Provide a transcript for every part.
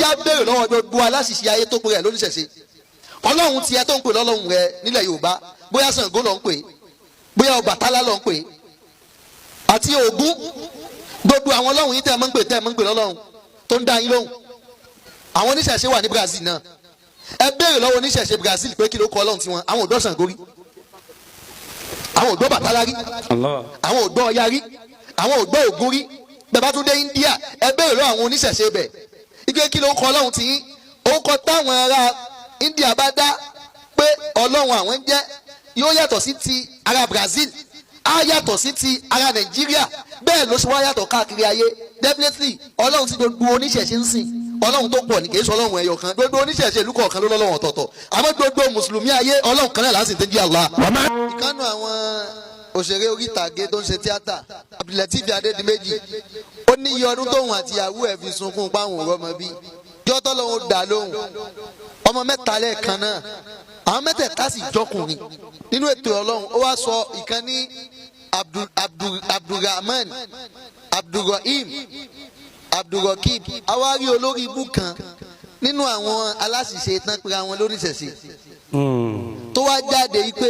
já béèrè lọ́wọ́ gbogbo aláṣìṣe ayé tó pé rẹ̀ lóníṣẹ̀ṣe ọlọ́run tiẹ̀ tó ń pè lọ́lọ́run rẹ̀ nílẹ̀ Yorùbá bóyá Ṣàngó ló ń pè bóyá Ọbàtálá ló ń pè àti Ògún gbogbo àwọn ọlọ́run yìí tẹ́ ẹ mọ́ ń pè lọ́lọ́run tó ń dá yín lóhùn àwọn oníṣẹ̀ṣe wà ní Brazil náà ẹ béèrè lọ́wọ́ oníṣẹ̀ṣe Brazil pé kí ló kọ ọlọ́run tiwọn àwọn òdó Ṣàngó rí àwọn òdó Bàtálá rí àwọn òdó Ọya rí àwọn òdó Ògún rí bẹ́ẹ̀ bá tún dé India ẹ béèrè lọ́wọ́ àwọn oníṣẹ̀ṣe bẹ̀ ike kí ló kọ ọlọ́run tí yín ó kọ táwọn ará India bá dá pé ọlọ́run àwọn ń jẹ́ yóò yàtọ̀ sí ti ará Brazil á yàtọ̀ sí ti ará Nàìjíríà bẹ́ẹ̀ ló ṣe wá yàtọ̀ káàkiri ayé definitely ọlọ́run tí gbogbo oníṣẹ̀ṣe ń sìn ọlọ́run tó pọ̀ ní kì í sọ ọlọ́run ẹyọ kan gbogbo oníṣẹ̀ṣe ìlú kọ̀ọ̀kan ló lọ́lọ́run ọ̀tọ̀ọ̀tọ̀ àmọ́ gbogbo mùsùlùmí ayé ọlọ́run kan náà láti tẹ́ jí Allah. ìkànnì àwọn òṣèré orí ìtàgé tó ń ṣe tíátà Abdulateef Adédìméjì ó ní iye ọdún tóun àti ìyàwó ẹ̀ fi sunkún páwọn òrọ́ ọmọ bí jọ́tọ́ lòun dà lóhùn ọmọ mẹ́ta lẹ́ẹ̀kan náà àwọn mẹ́tẹ̀ẹ̀ta sì jọkùnrin nínú ètò ọlọ́run ó wá sọ ìkan ní Abdulrahman Abdulrahim Abdulrakib awárí olórí ibú kan nínú àwọn aláṣìṣe tán pé àwọn lóníṣẹ̀ṣe tó wá jáde yìí pé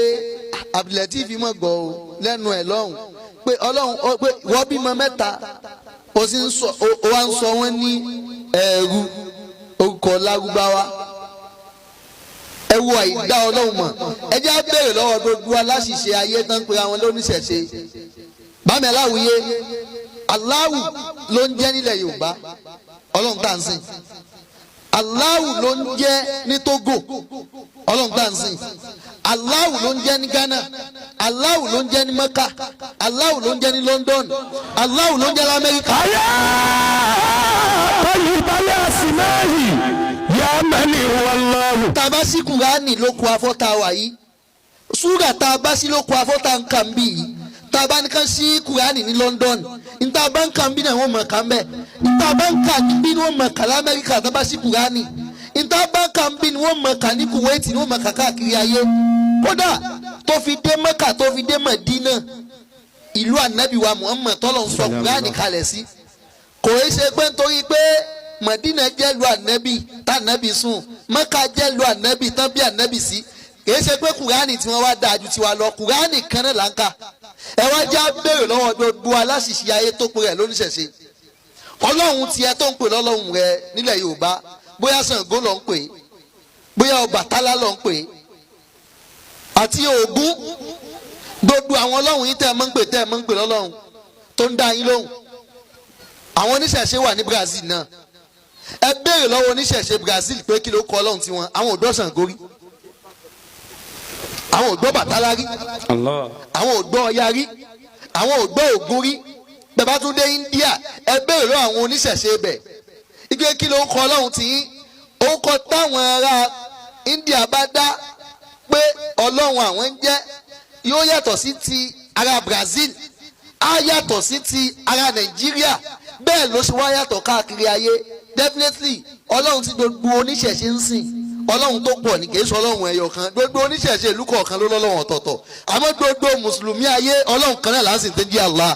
Abdulateef mọ̀ gbọ́ ọ lẹ́nu ẹ̀ lọ́hùn pé ọlọ́run pé wọ́n bímọ mẹ́ta ó sì ń sọ ó wá ń sọ wọ́n ní ẹ̀rù orúkọ lárúbáwá ẹ wo àìdá ọlọ́run mọ̀ ẹ jẹ́ á béèrè lọ́wọ́ gbogbo aláṣìṣe ayé tán pé àwọn lóníṣẹ̀ṣe bámi aláwìyé Allahu ló ń jẹ́ nílẹ̀ Yorùbá ọlọ́run tá à ń sìn Allahu ló ń jẹ́ ní Togo ọlọ́run tá à ń sìn Allahu ló ń jẹ́ ní Ghana Allahu ló ń jẹ́ ní Mecca Allahu ló ń jẹ́ ní London Allahu ló ń jẹ́ ní Amẹ́ríkà. ayé báyìí balẹ̀ àsìmáàlì yá mẹ́lì wàlláhu. tá a bá sí Kùránì ló kó afọ́ta wà yìí súrà tá a bá sí ló kó afọ́ta nǹkan bí yìí tá a bá ní ká sí Kùránì ní London nta bá ń kà bí náà wọ́n mọ̀ ká mbẹ́ nta bá ń kà bí ni wọ́n mọ̀ ká lamẹ́ríkà tá a bá sí Kùránì nta bá ń kà bí ni wọ́n mọ̀ ká ní Kuwait ni wọ́n mọ̀ ká káàkiri ayé kódà tó fi dé Mẹ́kà tó fi dé Mẹdínà ìlú ànábì wa Muhammad tọ́lọ̀ ń sọ Kùránì kalẹ̀ sí kò í ṣe pé nítorí pé Mẹdínà jẹ́ lu ànábì tá ànábì sùn Mẹ́kà jẹ́ lu ànábì tán bí ànábì sí kì í ṣe pé Kùránì tí wọ́n wá dáa ju tiwa lọ Kùránì kan náà là ń kà ẹ wá já béèrè lọ́wọ́ gbogbo aláṣìṣe ayé tó pé rẹ̀ lóníṣẹ̀ṣe ọlọ́run tiẹ̀ tó ń pè lọ́lọ́run rẹ̀ nílẹ̀ Yorùbá bóyá Ṣàngó ló ń pè bóyá Ọbàtálá ló ń pè àti Ògún gbogbo àwọn ọlọ́run yìí tẹ́ ẹ mọ́ ń pè lọ́lọ́run tó ń dá yín lóhùn àwọn oníṣẹ̀ṣe wà ní Brazil náà ẹ béèrè lọ́wọ́ oníṣẹ̀ṣe Brazil pé kí ló kọ ọlọ́run tiwọn àwọn òdó Ṣàngó rí àwọn òdó Bàtálá rí àwọn òdó Ọya rí àwọn òdó Ògún rí bẹ́ẹ̀ bá tún dé India ẹ béèrè lọ́wọ́ àwọn oníṣẹ̀ṣe bẹ̀ ike kí ló kọ ọlọ́run tí yín ó kọ táwọn ará India bá dá pé ọlọ́run àwọn ń jẹ́ yóò yàtọ̀ sí ti ará Brazil á yàtọ̀ sí ti ará Nàìjíríà bẹ́ẹ̀ ló ṣe wá yàtọ̀ káàkiri ayé definitely ọlọ́run tí gbogbo oníṣẹ̀ṣe ń sìn ọlọ́run tó pọ̀ ní kì í sọ ọlọ́run ẹyọ kan gbogbo oníṣẹ̀ṣe ìlú kọ̀ọ̀kan ló lọ́lọ́run ọ̀tọ̀ọ̀tọ̀ àmọ́ gbogbo mùsùlùmí ayé ọlọ́run kan náà là ń sìn tẹ́ jí Allah.